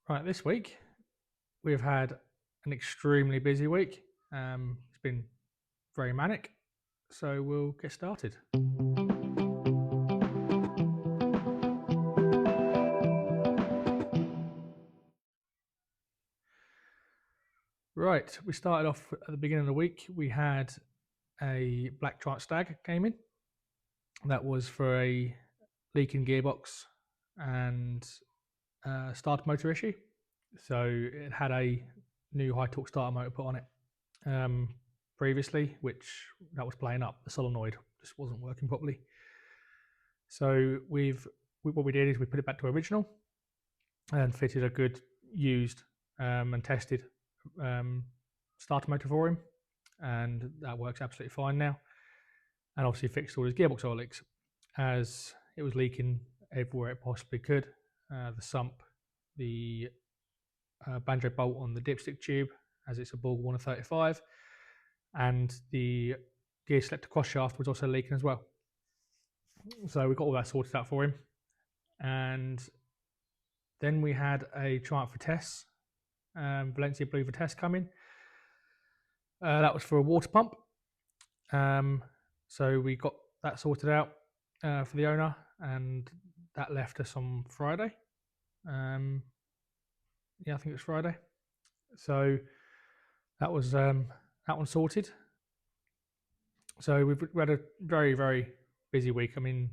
Right, this week we've had an extremely busy week. It's been very manic, so we'll get started. Right, we started off at the beginning of the week. We had a black giant stag came in. That was for a leaking gearbox and starter motor issue. So it had a new high torque starter motor put on it previously, which that was playing up. The solenoid just wasn't working properly. So what we did is we put it back to original and fitted a good used and tested starter motor for him, and that works absolutely fine now. And obviously fixed all his gearbox oil leaks as it was leaking everywhere it possibly could. The sump, the banjo bolt on the dipstick tube, as it's a Bull 135, and the gear selector cross shaft was also leaking as well. So we got all that sorted out for him, and then we had a Triumph Vitesse, Valencia Blue Vitesse coming. That was for a water pump. So we got that sorted out for the owner, and that left us on Friday. Yeah, I think it was Friday. So that was that one sorted. So we had a very, very busy week. I mean,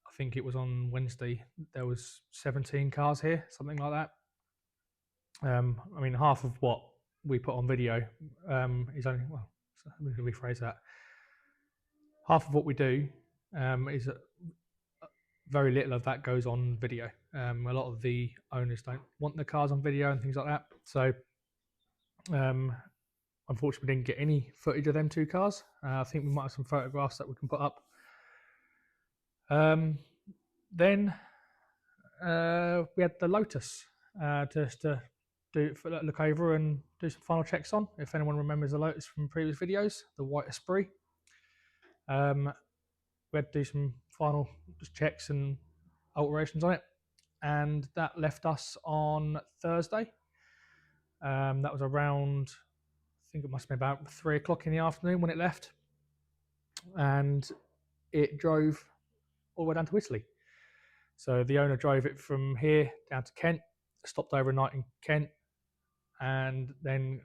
I think it was on Wednesday. There was 17 cars here, something like that. I mean, half of what we put on video is only, well, let me rephrase that. Half of what we do is very little of that goes on video. A lot of the owners don't want the cars on video and things like that. So, unfortunately, we didn't get any footage of them two cars. I think we might have some photographs that we can put up. Then we had the Lotus just to look over and do some final checks on. If anyone remembers the Lotus from previous videos, the white Esprit. We had to do some final checks and alterations on it, and that left us on Thursday. That was around, I think it must have been about 3 o'clock in the afternoon when it left, and it drove all the way down to Italy. So the owner drove it from here down to Kent, stopped overnight in Kent, and then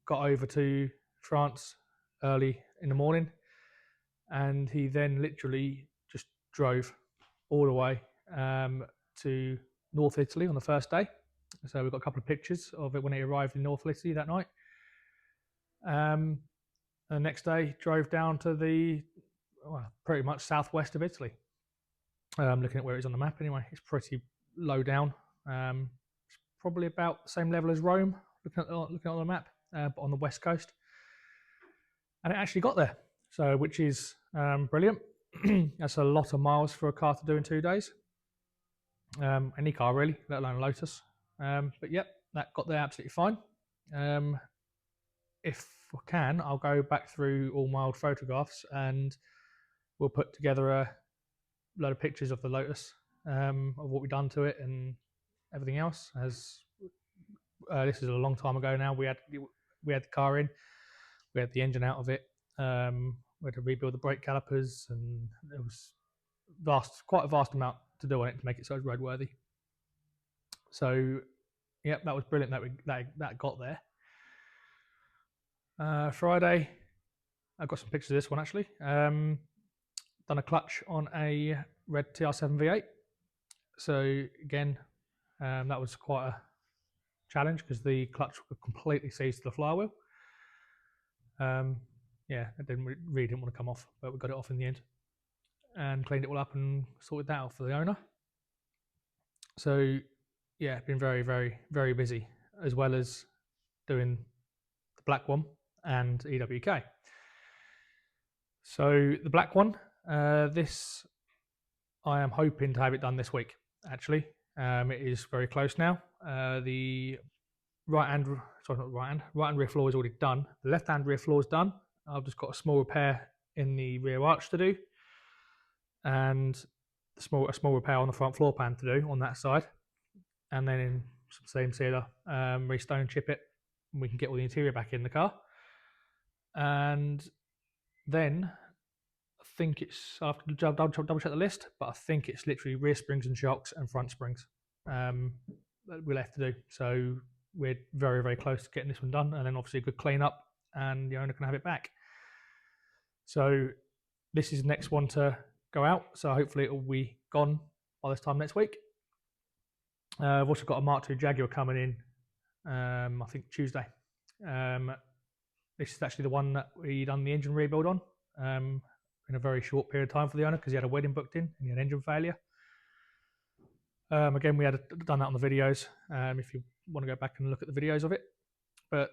got over to France early in the morning. And he then literally just drove all the way to North Italy on the first day. So we've got a couple of pictures of it when it arrived in North Italy that night. And the next day, drove down to pretty much southwest of Italy. Looking at where it's on the map anyway, it's pretty low down. It's probably about the same level as Rome, looking on the map, but on the west coast. And it actually got there, so which is brilliant. That's a lot of miles for a car to do in 2 days. Any car really, let alone a Lotus. But yep, that got there absolutely fine. If I can, I'll go back through all my old photographs and we'll put together a load of pictures of the Lotus, of what we've done to it and everything else. As this is a long time ago now, we had the car in, we had the engine out of it. We had to rebuild the brake calipers, and it was quite a vast amount to do on it to make it so roadworthy. So, yeah, that was brilliant that got there. Friday, I got some pictures of this one actually. Done a clutch on a red TR7 V8. So again, that was quite a challenge because the clutch completely seized to the flywheel. Yeah, it really didn't want to come off, but we got it off in the end and cleaned it all up and sorted that out for the owner. So yeah, been very, very, very busy, as well as doing the black one and EWK. So the black one, this I am hoping to have it done this week. Actually, it is very close now. The right-hand rear floor is already done. The left-hand rear floor is done. I've just got a small repair in the rear arch to do, and a small repair on the front floor pan to do on that side. And then some seam sealer, restone chip it, and we can get all the interior back in the car. And then I think it's, I have to double check the list, but I think it's literally rear springs and shocks and front springs that we're left to do. So we're very, very close to getting this one done, and then obviously a good clean up, and the owner can have it back. So this is the next one to go out, so hopefully it will be gone by this time next week. I've also got a Mark II Jaguar coming in, I think Tuesday. This is actually the one that we done the engine rebuild on in a very short period of time for the owner, because he had a wedding booked in and he had engine failure. Again, we had done that on the videos, if you want to go back and look at the videos of it. But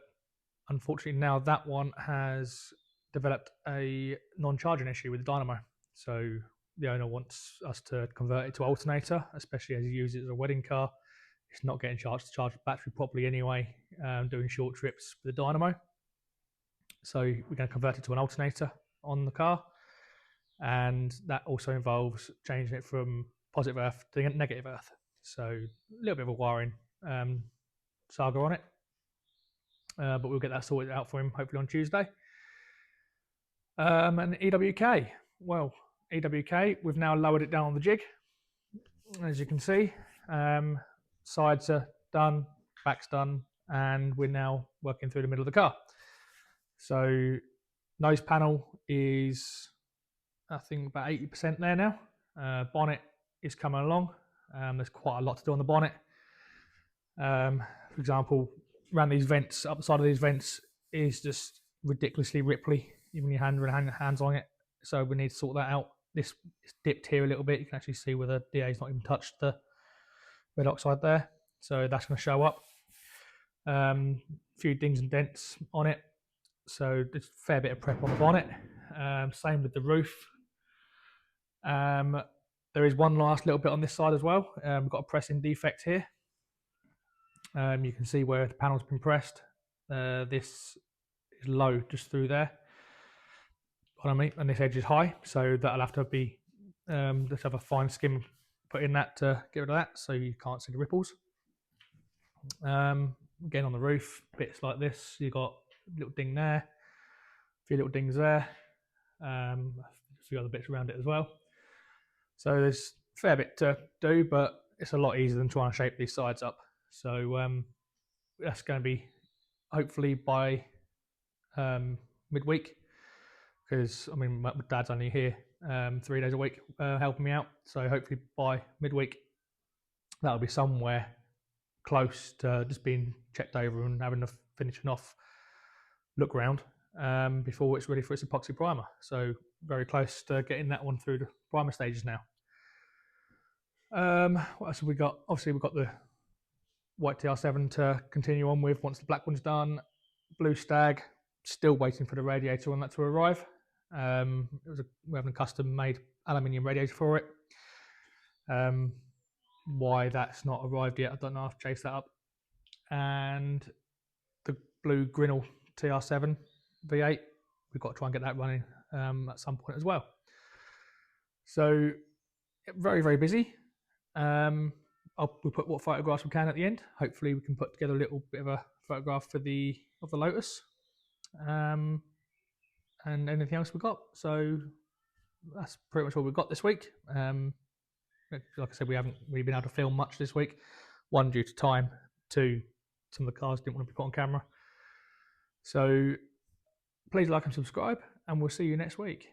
unfortunately now that one has developed a non-charging issue with the dynamo. So the owner wants us to convert it to alternator, especially as he uses it as a wedding car. It's not getting charged to charge the battery properly anyway, doing short trips with the dynamo. So we're going to convert it to an alternator on the car, and that also involves changing it from positive earth to negative earth. So a little bit of a wiring saga on it, but we'll get that sorted out for him hopefully on Tuesday. And EWK, well, EWK, we've now lowered it down on the jig, as you can see. Sides are done, back's done, and we're now working through the middle of the car. So nose panel is, I think, about 80% there now. Bonnet is coming along. There's quite a lot to do on the bonnet. For example, around these vents, up the side of these vents is just ridiculously ripply, even your hands on it. So we need to sort that out. This is dipped here a little bit. You can actually see where the DA's not even touched the red oxide there. So that's going to show up. A few dings and dents on it. So there's a fair bit of prep on the bonnet. Same with the roof. There is one last little bit on this side as well. We've got a pressing defect here. You can see where the panel's been pressed. This is low just through there. And this edge is high, so that'll have to be let's have a fine skim put in that to get rid of that, so you can't see the ripples. Again, on the roof, bits like this, you've got a little ding there, a few little dings there, a few other bits around it as well. So there's a fair bit to do, but it's a lot easier than trying to shape these sides up. So that's going to be hopefully by midweek, because I mean my dad's only here 3 days a week helping me out. So hopefully by midweek that'll be somewhere close to just being checked over and having a finishing off look round before it's ready for its epoxy primer. So very close to getting that one through the primer stages now. What else have we got? Obviously we've got the white TR7 to continue on with once the black one's done. Blue Stag, still waiting for the radiator on that to arrive. We're having a custom made aluminium radiator for it. Why that's not arrived yet, I don't know. I've chased that up. And the blue Grinnell TR7 V8, we've got to try and get that running at some point as well. So very, very busy. We'll put what photographs we can at the end. Hopefully we can put together a little bit of a photograph for the Lotus, and anything else we got. So that's pretty much all we've got this week. Like I said, we haven't really been able to film much this week. One, due to time. Two, some of the cars didn't want to be put on camera. So please like and subscribe, and we'll see you next week.